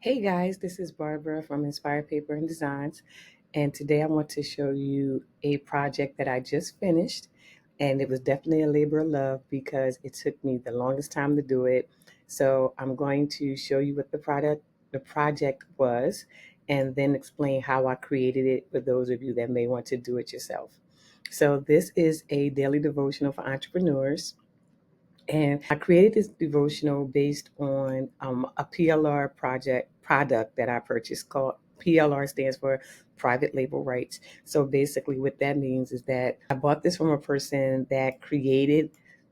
Hey guys, this is Barbara from Inspired Paper and Designs, and today I want to show you a project that I just finished, and it was definitely a labor of love because it took me the longest time to do it. So I'm going to show you what the project was, and then explain how I created it for those of you that may want to do it yourself. So this is a daily devotional for entrepreneurs. And I created this devotional based on a PLR product that I purchased called PLR stands for private label rights. So basically what that means is that I bought this from a person that created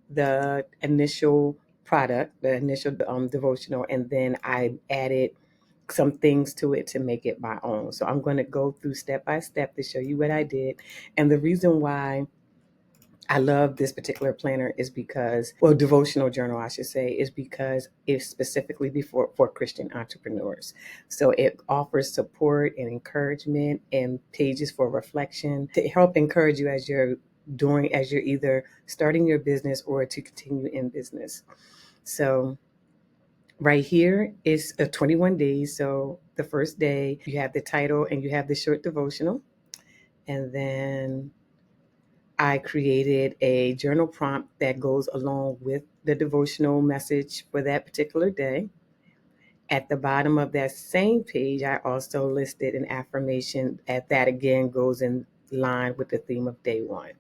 the initial product, the initial devotional, and then I added some things to it to make it my own. So I'm going to go through step by step to show you what I did. And the reason why I love this particular planner is because, well, devotional journal, I should say, is because it's specifically before for Christian entrepreneurs. So it offers support and encouragement and pages for reflection to help encourage you as you're either starting your business or to continue in business. So right here is a 21 days. So the first day you have the title and you have the short devotional, and then I created a journal prompt that goes along with the devotional message for that particular day. At the bottom of that same page, I also listed an affirmation that again goes in line with the theme of day one.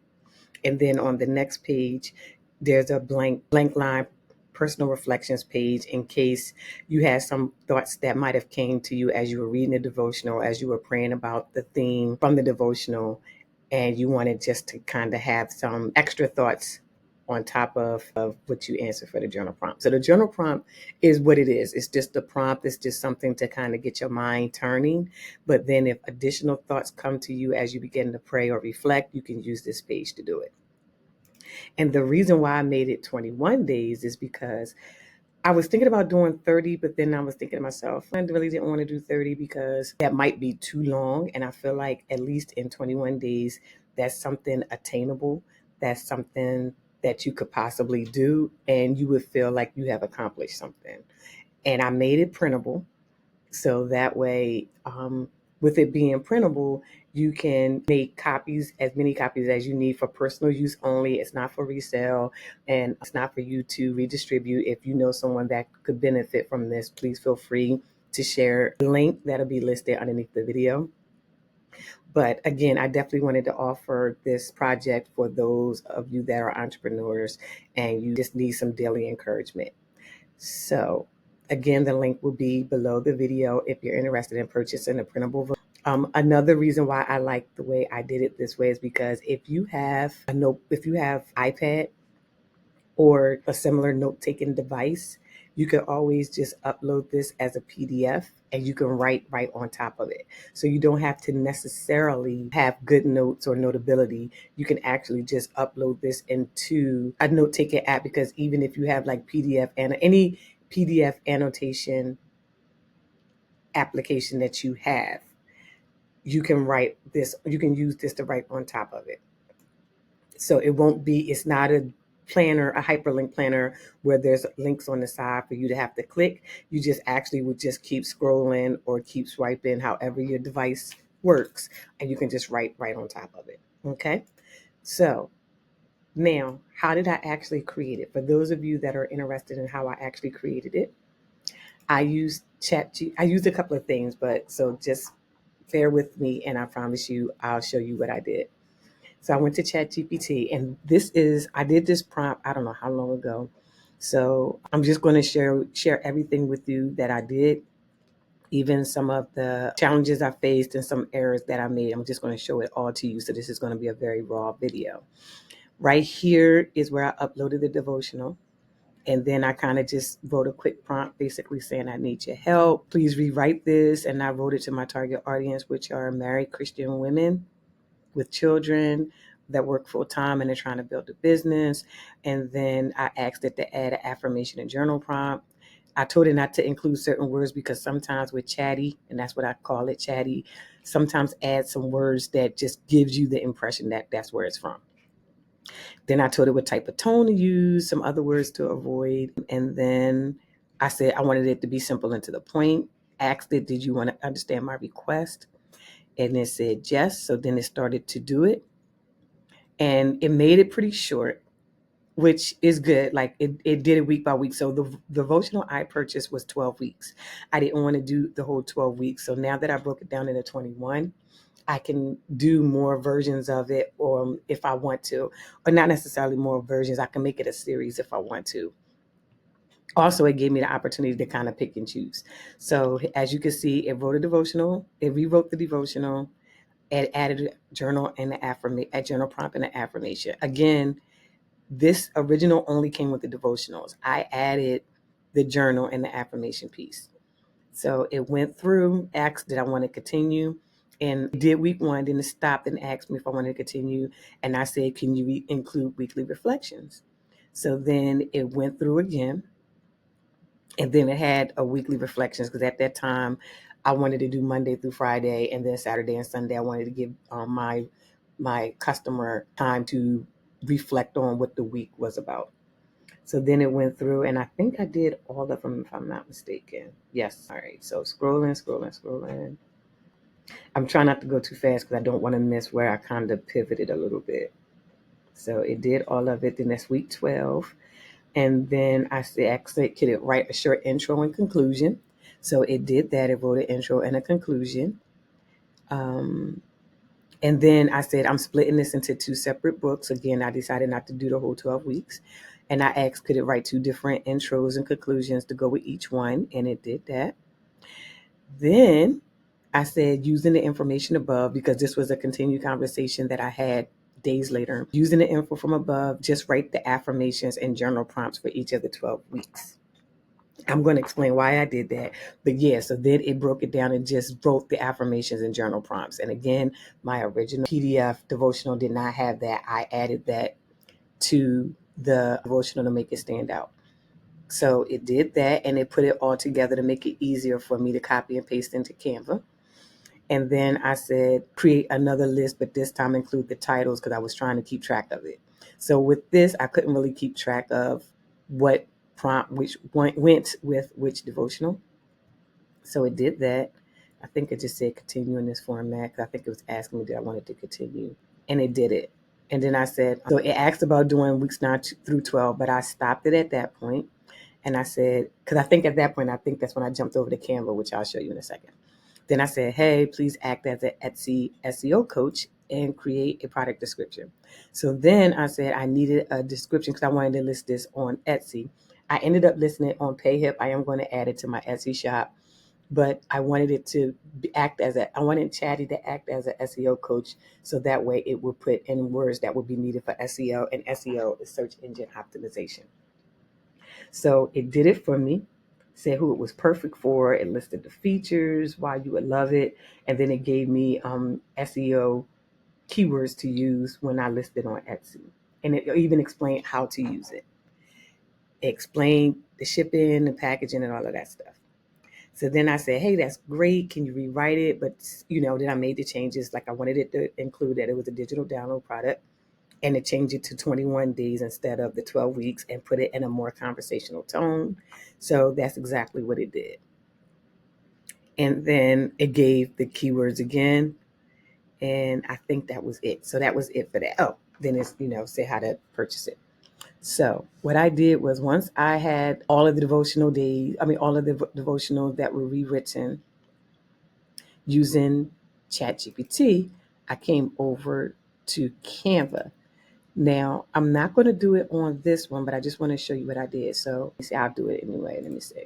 And then on the next page, there's a blank line personal reflections page in case you had some thoughts that might have came to you as you were reading the devotional, as you were praying about the theme from the devotional, and you wanted just to kind of have some extra thoughts on top of what you answer for the journal prompt. So the journal prompt is what it is. It's just a prompt. It's just something to kind of get your mind turning. But then if additional thoughts come to you as you begin to pray or reflect, you can use this page to do it. And the reason why I made it 21 days is because I was thinking about doing 30, but then I was thinking to myself, I really didn't want to do 30 because that might be too long. And I feel like at least in 21 days, that's something attainable. That's something that you could possibly do, and you would feel like you have accomplished something. And I made it printable. So that way, with it being printable, you can make copies, as many copies as you need for personal use only. It's not for resale, and it's not for you to redistribute. If you know someone that could benefit from this, please feel free to share the link that'll be listed underneath the video. But again, I definitely wanted to offer this project for those of you that are entrepreneurs and you just need some daily encouragement. So again, the link will be below the video if you're interested in purchasing a printable version. Another reason why I like the way I did it this way is because if you have iPad or a similar note-taking device, you can always just upload this as a PDF and you can write right on top of it. So you don't have to necessarily have good notes or notability. You can actually just upload this into a note-taking app, because even if you have like PDF and any PDF annotation application that you have, you can use this to write on top of it. So it's not a planner, a hyperlink planner where there's links on the side for you to have to click. You just actually would just keep scrolling or keep swiping, however your device works, and you can just write right on top of it. Okay. So now, how did I actually create it? For those of you that are interested in how I actually created it, I used a couple of things, but so just bear with me and I promise you I'll show you what I did. So I went to ChatGPT, and I did this prompt, I don't know how long ago. So I'm just going to share everything with you that I did, even some of the challenges I faced and some errors that I made. I'm just going to show it all to you. So this is going to be a very raw video. Right here is where I uploaded the devotional. And then I kind of just wrote a quick prompt basically saying, I need your help. Please rewrite this. And I wrote it to my target audience, which are married Christian women with children that work full time and they're trying to build a business. And then I asked it to add an affirmation and journal prompt. I told it not to include certain words because sometimes with chatty, and that's what I call it, chatty, sometimes add some words that just gives you the impression that that's where it's from. Then I told it what type of tone to use, some other words to avoid. And then I said I wanted it to be simple and to the point. asked it, did you want to understand my request? And it said yes. So then it started to do it. And it made it pretty short, which is good. Like it did it week by week. So the devotional I purchased was 12 weeks. I didn't want to do the whole 12 weeks. So now that I broke it down into 21, I can do more versions of it, or if I want to, or not necessarily more versions. I can make it a series if I want to. Also, it gave me the opportunity to kind of pick and choose. So as you can see, it wrote a devotional, it rewrote the devotional, and added a journal and a journal prompt and an affirmation. Again, this original only came with the devotionals. I added the journal and the affirmation piece. So it went through, asked did I want to continue, and did week one, then it stopped and asked me if I wanted to continue. And I said, can you include weekly reflections? So then it went through again, and then it had a weekly reflections because at that time I wanted to do Monday through Friday, and then Saturday and Sunday I wanted to give my customer time to reflect on what the week was about. So then it went through, and I think I did all of them if I'm not mistaken. Yes. All right. So scrolling. I'm trying not to go too fast because I don't want to miss where I kind of pivoted a little bit. So it did all of it. Then that's week 12. And then I said, actually, could it write a short intro and conclusion? So it did that. It wrote an intro and a conclusion. Um, and then I said, I'm splitting this into two separate books. Again, I decided not to do the whole 12 weeks. And I asked, could it write two different intros and conclusions to go with each one? And it did that. Then I said, using the information above, because this was a continued conversation that I had days later, using the info from above, just write the affirmations and journal prompts for each of the 12 weeks. I'm going to explain why I did that. But yeah, so then it broke it down and just wrote the affirmations and journal prompts. And again, my original PDF devotional did not have that. I added that to the devotional to make it stand out. So it did that, and it put it all together to make it easier for me to copy and paste into Canva. And then I said, create another list, but this time include the titles because I was trying to keep track of it. So with this, I couldn't really keep track of what prompt, which went with which devotional. So it did that. I think it just said continue in this format because I think it was asking me, did I want it to continue? And it did it. And then I said, so it asked about doing weeks 9 through 12, but I stopped it at that point. And I said, because I think at that point, I think that's when I jumped over to Canva, which I'll show you in a second. Then I said, hey, please act as an Etsy SEO coach and create a product description. So then I said I needed a description because I wanted to list this on Etsy. I ended up listing it on PayHip. I am going to add it to my Etsy shop, but I wanted it to I wanted Chatty to act as an SEO coach. So that way it would put in words that would be needed for SEO, and SEO is search engine optimization. So it did it for me, said who it was perfect for. It listed the features, why you would love it. And then it gave me SEO keywords to use when I listed on Etsy. And it even explained how to use it. It explained the shipping, the packaging, and all of that stuff. So then I said, hey, that's great. Can you rewrite it? But, then I made the changes. Like I wanted it to include that it was a digital download product, and to change it to 21 days instead of the 12 weeks and put it in a more conversational tone. So that's exactly what it did. And then it gave the keywords again. And I think that was it. So that was it for that. Oh, then it's, say how to purchase it. So what I did was once I had all of the all of the devotionals that were rewritten using ChatGPT, I came over to Canva. Now, I'm not going to do it on this one, but I just want to show you what I did. So see, I'll do it anyway. Let me see.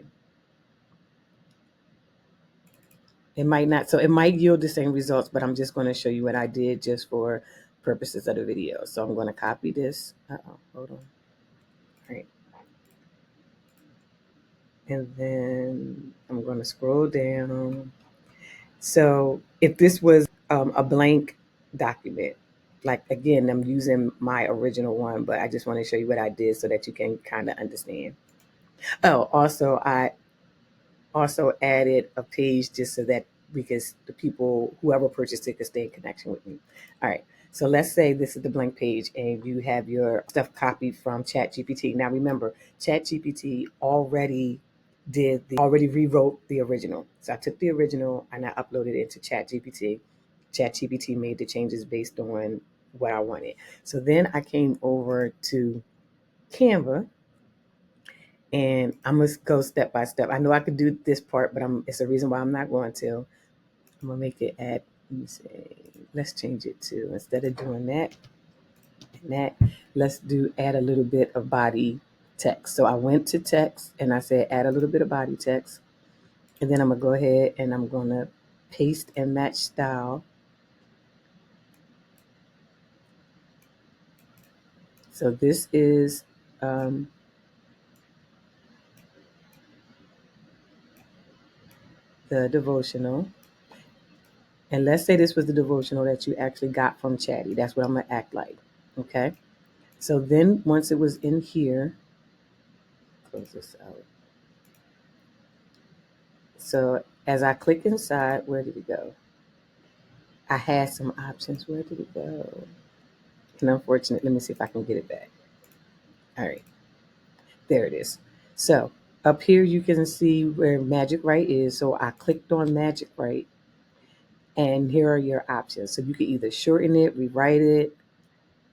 It might not, so it might yield the same results, but I'm just going to show you what I did just for purposes of the video. So I'm going to copy this. Hold on. All right. And then I'm going to scroll down. So if this was a blank document, like again, I'm using my original one, but I just want to show you what I did so that you can kind of understand. Oh, also, I also added a page just so that because the people, whoever purchased it, could stay in connection with me. All right. So let's say this is the blank page and you have your stuff copied from ChatGPT. Now remember, ChatGPT already already rewrote the original. So I took the original and I uploaded it into ChatGPT. ChatGPT made the changes based on what I wanted. So then I came over to Canva, and I'm gonna go step by step. I know I could do this part, but it's a reason why I'm not going to. I'm gonna make it add. Let me say, let's change it to, instead of doing that and that, let's do add a little bit of body text. So I went to text and I said add a little bit of body text, and then I'm gonna go ahead and I'm gonna paste and match style. So this is um, the devotional. And let's say this was the devotional that you actually got from Chatty. That's what I'm going to act like. Okay. So then once it was in here, close this out. So as I click inside, where did it go? I had some options. Where did it go? And unfortunately, let me see if I can get it back. All right. There it is. So up here, you can see where Magic Write is. So I clicked on Magic Write, and here are your options. So you can either shorten it, rewrite it,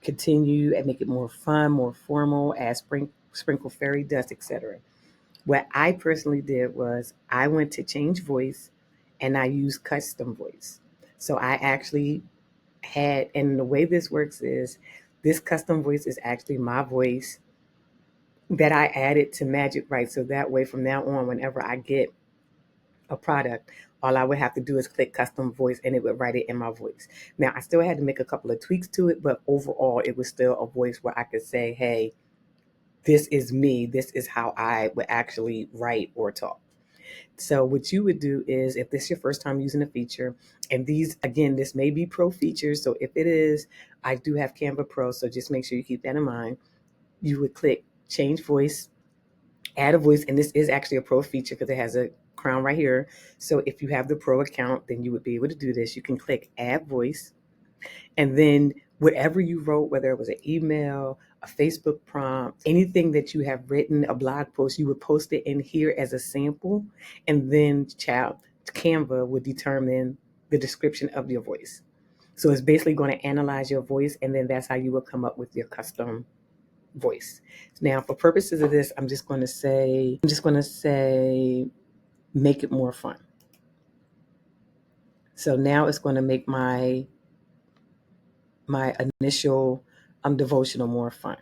continue and make it more fun, more formal, add sprinkle fairy dust, etc. What I personally did was I went to change voice and I used custom voice. So I actually had, and the way this works is this custom voice is actually my voice that I added to Magic Write. So that way, from now on, whenever I get a product, all I would have to do is click custom voice and it would write it in my voice. Now, I still had to make a couple of tweaks to it, but overall, it was still a voice where I could say, hey, this is me. This is how I would actually write or talk. So, what you would do is if this is your first time using a feature, and these, again, this may be pro features. So, if it is, I do have Canva Pro. So, just make sure you keep that in mind. You would click change voice, add a voice, and this is actually a pro feature because it has a crown right here. So if you have the pro account, then you would be able to do this. You can click add voice, and then whatever you wrote, whether it was an email, a Facebook prompt, anything that you have written, a blog post, you would post it in here as a sample, and then Canva would determine the description of your voice. So it's basically going to analyze your voice, and then that's how you will come up with your custom voice. Now, for purposes of this, I'm just going to say, make it more fun. So now it's going to make my initial devotional more fun.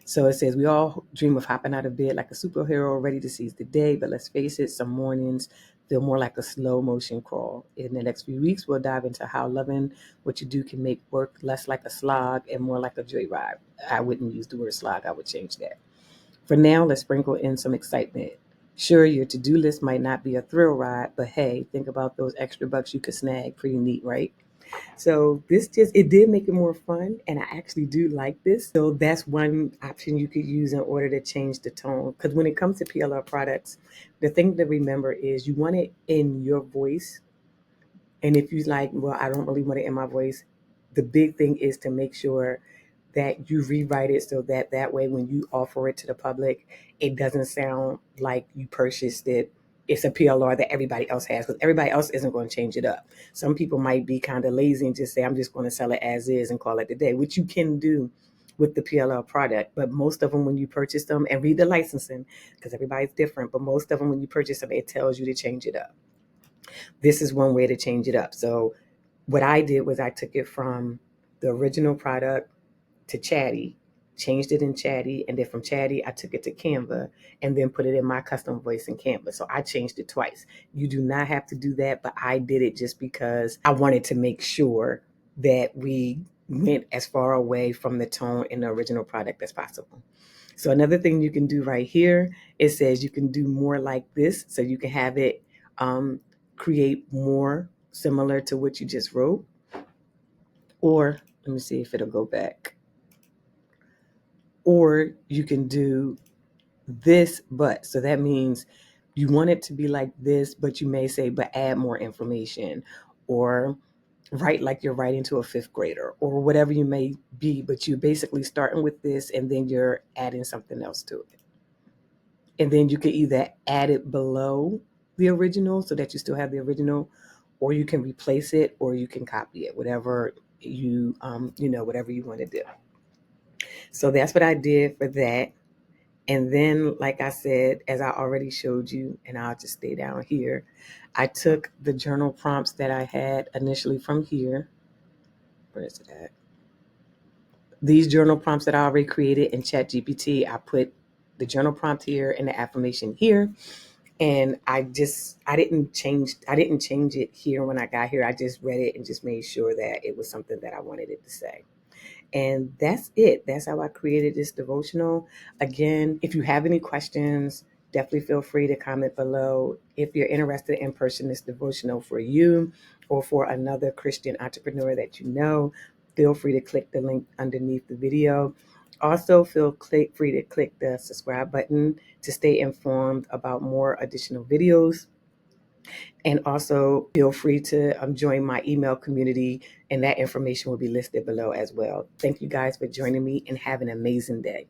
So it says, we all dream of hopping out of bed like a superhero, ready to seize the day. But let's face it, some mornings feel more like a slow motion crawl. In the next few weeks, we'll dive into how loving what you do can make work less like a slog and more like a joyride. I wouldn't use the word slog. I would change that. For now, let's sprinkle in some excitement. Sure, your to-do list might not be a thrill ride, but hey, think about those extra bucks you could snag. Pretty neat, right? So it did make it more fun, and I actually do like this. So that's one option you could use in order to change the tone. Because when it comes to PLR products, the thing to remember is you want it in your voice. And if you like, well, I don't really want it in my voice, the big thing is to make sure that you rewrite it so that way when you offer it to the public, it doesn't sound like you purchased it. It's a PLR that everybody else has, because everybody else isn't going to change it up. Some people might be kind of lazy and just say, I'm just going to sell it as is and call it a day, which you can do with the PLR product. But most of them, when you purchase them, and read the licensing, because everybody's different, but most of them, when you purchase them, it tells you to change it up. This is one way to change it up. So what I did was I took it from the original product to Chatty, changed it in Chatty, and then from Chatty, I took it to Canva and then put it in my custom voice in Canva. So I changed it twice. You do not have to do that, but I did it just because I wanted to make sure that we went as far away from the tone in the original product as possible. So another thing you can do right here, it says you can do more like this. So you can have it create more similar to what you just wrote. Or let me see if it'll go back. Or you can do this, but. So that means you want it to be like this, but you may say, but add more information, or write like you're writing to a fifth grader, or whatever you may be, but you're basically starting with this and then you're adding something else to it. And then you can either add it below the original so that you still have the original, or you can replace it, or you can copy it, whatever whatever you want to do. So that's what I did for that. And then, like I said, as I already showed you, and I'll just stay down here, I took the journal prompts that I had initially from here. Where is it at? These journal prompts that I already created in ChatGPT, I put the journal prompt here and the affirmation here. And I didn't change it here when I got here. I just read it and just made sure that it was something that I wanted it to say. And that's it. That's how I created this devotional. Again, if you have any questions, definitely feel free to comment below. If you're interested in purchasing this devotional for you or for another Christian entrepreneur that you know, feel free to click the link underneath the video. Also, free to click the subscribe button to stay informed about more additional videos. And also feel free to join my email community, and that information will be listed below as well. Thank you guys for joining me, and have an amazing day.